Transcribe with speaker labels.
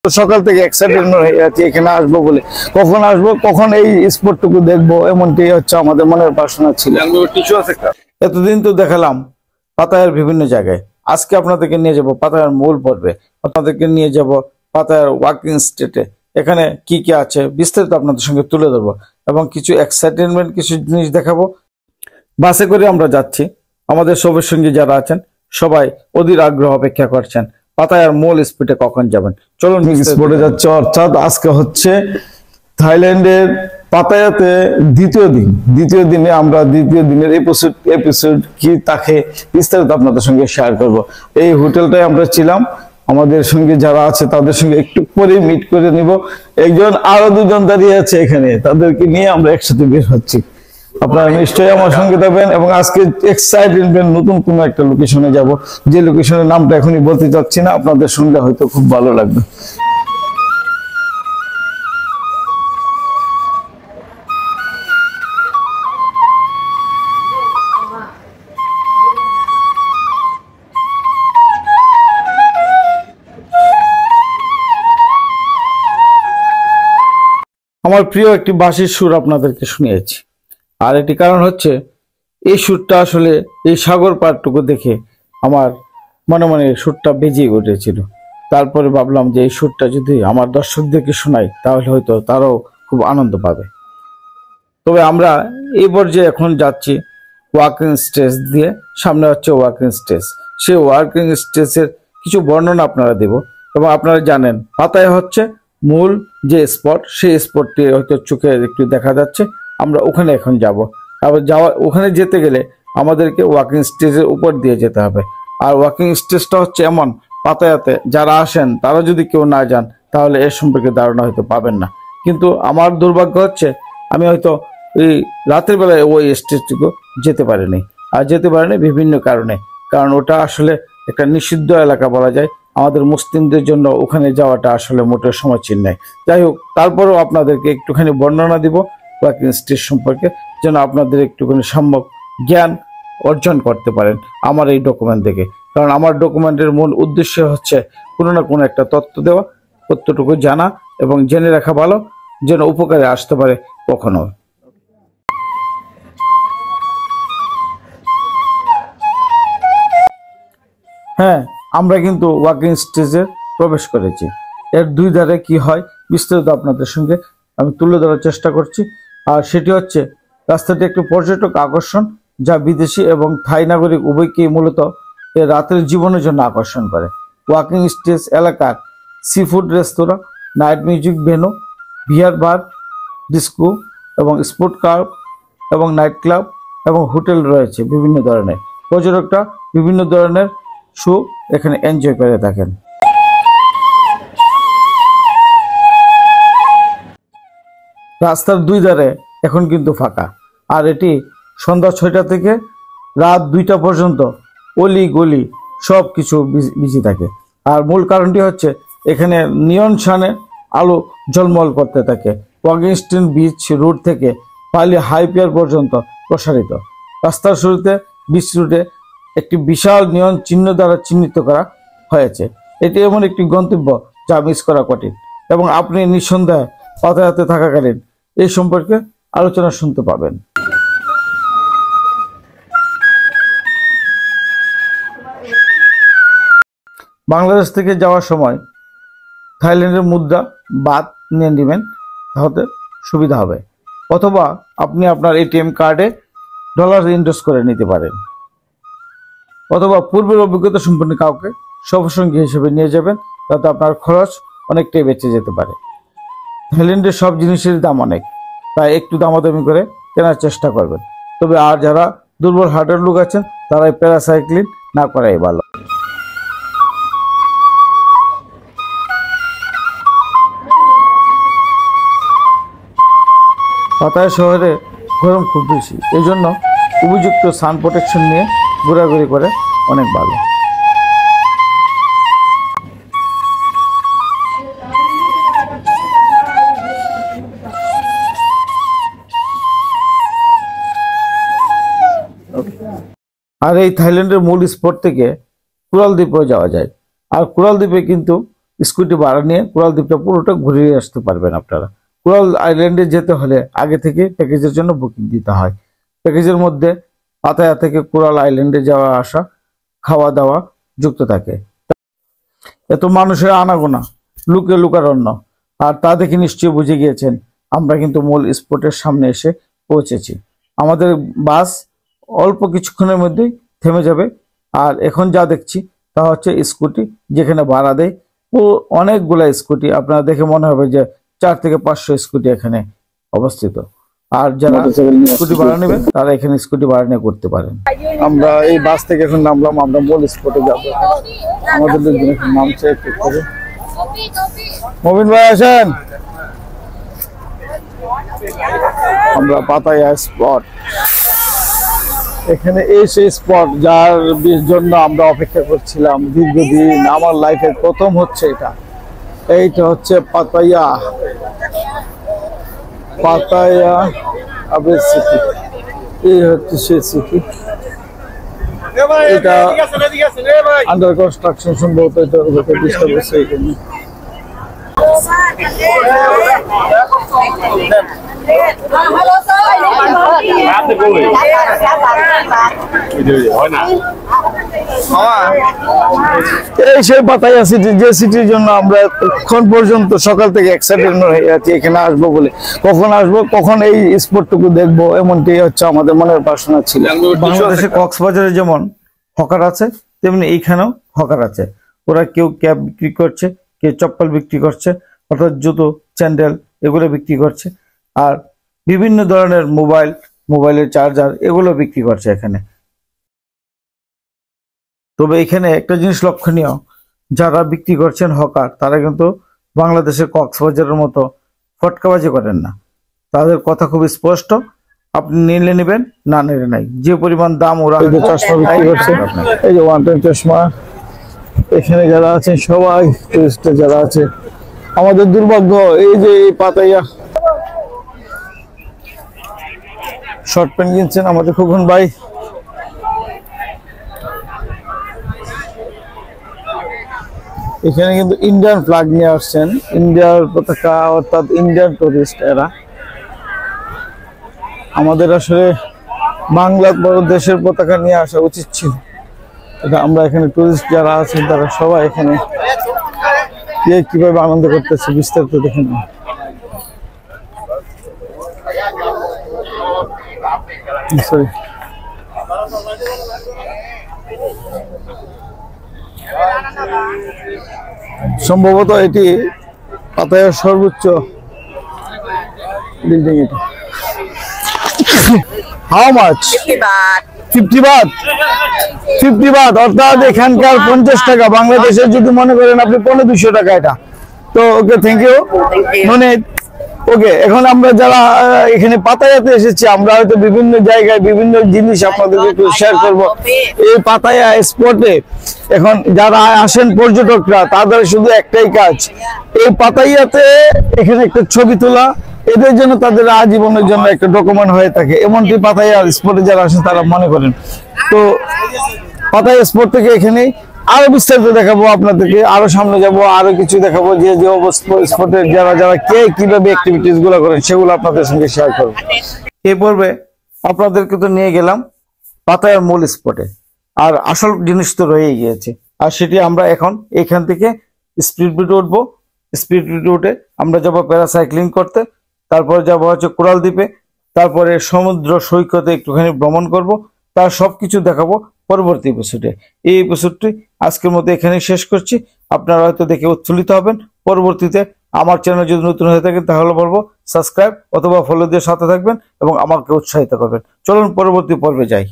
Speaker 1: সকাল থেকে এক্সাইটেড হয়ে যাচ্ছি এখানে আসবো বলে, কখন আসবো, কখন এই স্পোর্টটুকু দেখবো, এমনটি হচ্ছে আমাদের মনের বাসনা ছিল। এতদিন তো দেখালাম পাতায়ার বিভিন্ন জায়গায়, আজকে আপনাদেরকে নিয়ে যাব পাতায়ার মূল পর্বে, আপনাদেরকে নিয়ে যাব পাতায়ার ওয়াকিং স্টেটে। এখানে কি কি আছে বিস্তারিত আপনাদের সঙ্গে তুলে ধরবো এবং কিছু এক্সাইটেনমেন্ট কিছু জিনিস দেখাবো। বাসে করে আমরা যাচ্ছি, আমাদের সবের সঙ্গে যারা আছেন সবাই অধীর আগ্রহ অপেক্ষা করছেন পাতায়ার মূল স্পটে কখন যাবেন। চলুন স্পটে যাচ্ছে, অর্থাৎ আজকে হচ্ছে থাইল্যান্ডের পাতায়াতে দ্বিতীয় দিনে আমরা দ্বিতীয় দিনের এপিসোড কি তাকে বিস্তারিত আপনাদের সঙ্গে শেয়ার করব। এই হোটেলটায় আমরা ছিলাম, আমাদের সঙ্গে যারা আছে তাদের সঙ্গে একটু পরে মিট করে নিব। একজন আরো দুজন দাঁড়িয়ে আছে এখানে, তাদেরকে নিয়ে আমরা একসাথে বের হচ্ছি। আপনারা নিশ্চয়ই আমার সঙ্গে থাকবেন এবং আজকে এক্সাইটেড নতুন কোন একটা লোকেশনে যাব, যে লোকেশনের নামটা এখনই বলতে চাচ্ছি না, আপনাদের শুনলে হয়তো খুব ভালো লাগবে। আমার প্রিয় একটি বাঁশির সুর আপনাদেরকে শুনিয়েছি, আর এটি কারণ হচ্ছে এই সুরটা আসলে এই সাগর পাড়টুকু দেখে আমার মনে মনে সুরটা বেজে উঠেছিল। তারপরে ভাবলাম যে এই সুরটা যদি আমার দর্শকদেরকে শোনাই তাহলে হয়তো তারাও খুব আনন্দ পাবে। তবে আমরা এই পর্যায়ে এখন যাচ্ছি ওয়াকিং স্টেজ দিয়ে, সামনে হচ্ছে ওয়াকিং স্টেজ। সেই ওয়াকিং স্টেজের কিছু বর্ণনা আপনারা দেব এবং আপনারা জানেন পাতায় হচ্ছে মূল যে স্পট, সেই স্পটটি হয়তো চোখে একটু দেখা যাচ্ছে, আমরা ওখানে এখন যাব। আবার ওখানে যেতে গেলে আমাদেরকে ওয়াকিং স্টেজের উপর দিয়ে যেতে হবে। আর ওয়াকিং স্টেজটা হচ্ছে এমন, পাতায়াতে যারা আসেন তারা যদি কেউ না যান তাহলে এর সম্পর্কে ধারণা হয়তো পাবেন না। কিন্তু আমার দুর্ভাগ্য হচ্ছে আমি হয়তো এই রাতের বেলায় ওই স্টেজটুকু যেতে পারিনি, আর যেতে পারিনি বিভিন্ন কারণে। কারণ ওটা আসলে একটা নিষিদ্ধ এলাকা বলা যায়, আমাদের মুসলিমদের জন্য ওখানে যাওয়াটা আসলে মোটেও সমীচীন নয়। যাই হোক, তারপরেও আপনাদেরকে একটুখানি বর্ণনা দিব ওয়াকিং স্টেজ সম্পর্কে, যেন আপনাদের একটুখানি সম্যক জ্ঞান অর্জন করতে পারেন আমার এই ডকুমেন্ট দেখে। কারণ আমার ডকুমেন্টের মূল উদ্দেশ্য হচ্ছে কোনো না কোনো একটা তথ্য দেওয়া, তথ্যটুকু জানা এবং জেনে রাখা ভালো, যেন উপকারে আসতে পারে কখনো। হ্যাঁ, আমরা কিন্তু ওয়াকিং স্টেজে প্রবেশ করেছি। এর দুই ধারে কি হয় বিস্তারিত আপনাদের সঙ্গে আমি তুলে ধরার চেষ্টা করছি। আর সেটি হচ্ছে রাস্তাটি একটি পর্যটক আকর্ষণ, যা বিদেশি এবং থাই নাগরিক উভয়কেই মূলত এর রাতের জীবনের জন্য আকর্ষণ করে। ওয়াকিং স্টেজ এলাকার সি ফুড রেস্তোরাঁ, নাইট মিউজিক ভেন্যু, বিয়ার বার, ডিস্কো এবং স্পোর্ট ক্লাব এবং নাইট ক্লাব এবং হোটেল রয়েছে বিভিন্ন ধরনের। পর্যটকরা বিভিন্ন ধরনের শো এখানে এনজয় করে থাকেন। রাস্তার দুই ধারে এখন কিন্তু ফাঁকা, আর এটি সন্ধ্যা 6টা থেকে রাত 2টা পর্যন্ত অলি গলি সব কিছু বিজি থাকে। আর মূল কারণটি হচ্ছে এখানে নিয়ন শানে আলো ঝলমল করতে থাকে। ওয়াকিং স্টেজ বিচ রোড থেকে পালি হাই পিয়ার পর্যন্ত প্রসারিত। রাস্তার শুরুতে বিচ রুটে একটি বিশাল নিয়ন চিহ্ন দ্বারা চিহ্নিত করা হয়েছে। এটি এমন একটি গন্তব্য যা মিস করা কঠিন, এবং আপনি নিঃসন্দেহে পাতায়াতে থাকাকালীন এই সম্পর্কে আলোচনা শুনতে পাবেন। বাংলাদেশ থেকে যাওয়ার সময় থাইল্যান্ডের মুদ্রা বাদ নিয়ে নেবেন, তাহলে সুবিধা হবে। অথবা আপনি আপনার এটিএম কার্ডে ডলার ইনভেস্ট করে নিতে পারেন, অথবা পূর্বের অভিজ্ঞতা সম্পন্ন কাউকে সহসঙ্গী হিসেবে নিয়ে যাবেন, তাতে আপনার খরচ অনেকটাই বেঁচে যেতে পারে। থাইল্যান্ডের সব জিনিসের দাম অনেক, তাই একটু দামাদামি করে কেনার চেষ্টা করবেন। তবে আর যারা দুর্বল হার্টের লোক আছেন তারাই প্যারাসাইক্লিং না করাই ভালো। পাতায়া শহরে গরম খুব বেশি, এই জন্য উপযুক্ত সান প্রোটেকশন নিয়ে ঘোরাঘুরি করে অনেক ভালো। আর এই থাইল্যান্ডের মূল স্পট থেকে কুরাল দ্বীপেও যাওয়া যায়। আর কুরাল দ্বীপে কিন্তু স্কুটি ভাড়া নিয়ে কোরাল দ্বীপটা পুরোটা ঘুরিয়ে আসতে পারবেন আপনারা। কোরাল আইল্যান্ডে যেতে হলে আগে থেকে প্যাকেজের জন্য বুকিং দিতে হয়। প্যাকেজের মধ্যে পাতায়া থেকে কোরাল আইল্যান্ডে যাওয়া আসা, খাওয়া দাওয়া যুক্ত থাকে। এত মানুষের আনাগোনা, লুকে লুকারণ্য, আর তা দেখে নিশ্চয়ই বুঝে গিয়েছেন আমরা কিন্তু মূল স্পটের সামনে এসে পৌঁছেছি। আমাদের বাস অল্প কিছুক্ষণের মধ্যেই থেমে যাবে। আর এখন যা দেখছি তা হচ্ছে স্কুটি, যেখানে ভাড়া দেয় ও অনেকগুলা স্কুটি। আপনারা দেখে মনে হবে যে 4 থেকে 500 স্কুটি এখানে অবস্থিত। আর যারা স্কুটি ভাড়া নেবেন তারা এখানে স্কুটি ভাড়া নিয়ে করতে পারেন। আমরা এই বাস থেকে এখন নামলাম, আমরা মূল স্পটে যাবো। আমাদের লোকজন এখন নামছে একটু করে। মবিন ভাই আসেন, আমরা পাতায়া স্পট, এখানে এই সেই স্পট যার জন্য আমরা অপেক্ষা করছিলাম দীর্ঘদিন। আমার লাইফের প্রথম হচ্ছে এটা। এইটা হচ্ছে পাতায়া, পাতায়া আবেদ সিটি। এই হচ্ছে সেই সিটি। এটা আন্ডার কনস্ট্রাকশন, সম্ভবত এটা প্রতিষ্ঠা করছে এখানে। এই সেই পাতায়া সিটি, যে সিটির জন্য আমরা এখন পর্যন্ত সকাল থেকে এক্সাইটেড হয়ে আছি এখানে আসবো বলে। কখন আসবো, কখন এই স্পটটুকু দেখবো, এমনটি হচ্ছে আমাদের মনের বাসনা ছিল। বাংলাদেশে কক্সবাজারে যেমন হকার আছে, তেমনি এইখানেও হকার আছে। ওরা কেউ ক্যাব বিক্রি করছে, কেউ চপ্পল বিক্রি করছে, অর্থাৎ জুতো, স্যান্ডেল এগুলো বিক্রি করছে। আর বিভিন্ন ধরনের মোবাইলের চার্জার এগুলো বিক্রি করছে এখানে। তবে এখানে একটা জিনিস লক্ষণীয়, যারা বিক্রি করছেন হকার, তারা কিন্তু বাংলাদেশের কক্সবাজারের মতো ফটকাবাজি করেন না। তাদের কথা খুব স্পষ্ট, আপনি নিলে নেবেন, না নিলে নাই। যে পরিমাণ দাম ওরা চশমা বিক্রি করছে, এই যে ওয়ান টাইম চশমা, এখানে যারা আছেন সবাই টুরিস্ট যারা আছে। আমাদের দুর্ভাগ্য এই যে এই পাতায়া শর্ট প্যান্ট কিনছেন আমাদের খোকন ভাই। এখানে কিন্তু ইন্ডিয়ান ফ্ল্যাগ নিয়ে আসছেন, ইন্ডিয়ার পতাকা, অর্থাৎ ইন্ডিয়ান টুরিস্ট এরা। আমাদের আসলে বাংলাদেশের পতাকা নিয়ে আসা উচিত ছিল। এটা আমরা এখানে টুরিস্ট যারা আছেন তারা সবাই এখানে কিভাবে আনন্দ করতেছে বিস্তারিত দেখে নিন। সরি, সম্ভবত এটি পাতায়ার সর্বোচ্চ বিল্ডিং। এটা হাউ মাচ? 50 বাত। 50 বাত অর্থাৎ এখানকার 50 টাকা। বাংলাদেশের যদি মনে করেন আপনি 1500 টাকা এটা। তো ওকে, থ্যাংক ইউ। মানে ওকে, এখন আমরা যারা এখানে পাতায়াতে এসেছি, আমরা হয়তো বিভিন্ন জায়গায় বিভিন্ন জিনিস আপনাদেরকে একটু শেয়ার করবো। এই পাতায়া স্পটে এখন যারা আসেন পর্যটকরা, তাদের শুধু একটাই কাজ, এই পাতায়াতে এখানে একটা ছবি তোলা। এদের জন্য তাদের আজীবনের জন্য একটা ডকুমেন্ট হয়ে থাকে, এমনটি পাতায়া স্পটে যারা আসেন তারা মনে করেন। তো পাতায়া স্পট থেকে এখানে আরো বিস্তারিত দেখাবো আপনাদেরকে, আরো সামনে যাব, আরো কিছু দেখাবো, যে যে স্পটের যারা যারা কিভাবে অ্যাক্টিভিটিস গুলো করেন সেগুলো আপনাদের সঙ্গে শেয়ার করবো। এই পর্বে আপনাদেরকে তো নিয়ে গেলাম পাতায়ার মূল স্পটে, আর আসল জিনিস তো রয়েই গিয়েছে। আর সেটি আমরা এখন এখান থেকে স্পিড বোটে উঠবো। স্পিড বোটে উঠে আমরা যাবো প্যারাসাইক্লিং করতে, তারপরে যাবো হচ্ছে কোরাল দ্বীপে, তারপরে সমুদ্র সৈকতে একটুখানি ভ্রমণ করব। তার সবকিছু দেখাবো পরবর্তী এপিসোডে। এই এপিসোডটি আজকের মতো এখানে শেষ করছি। আপনারা হয়তো দেখে উৎফুল্লিত হবেন। পরবর্তীতে আমার চ্যানেল যদি নতুন হয়ে থাকেন তাহলে বলবো সাবস্ক্রাইব অথবা ফলো দিয়ে সাথে থাকবেন এবং আমাকে উৎসাহিত করবেন। চলুন পরবর্তী পর্বে যাই।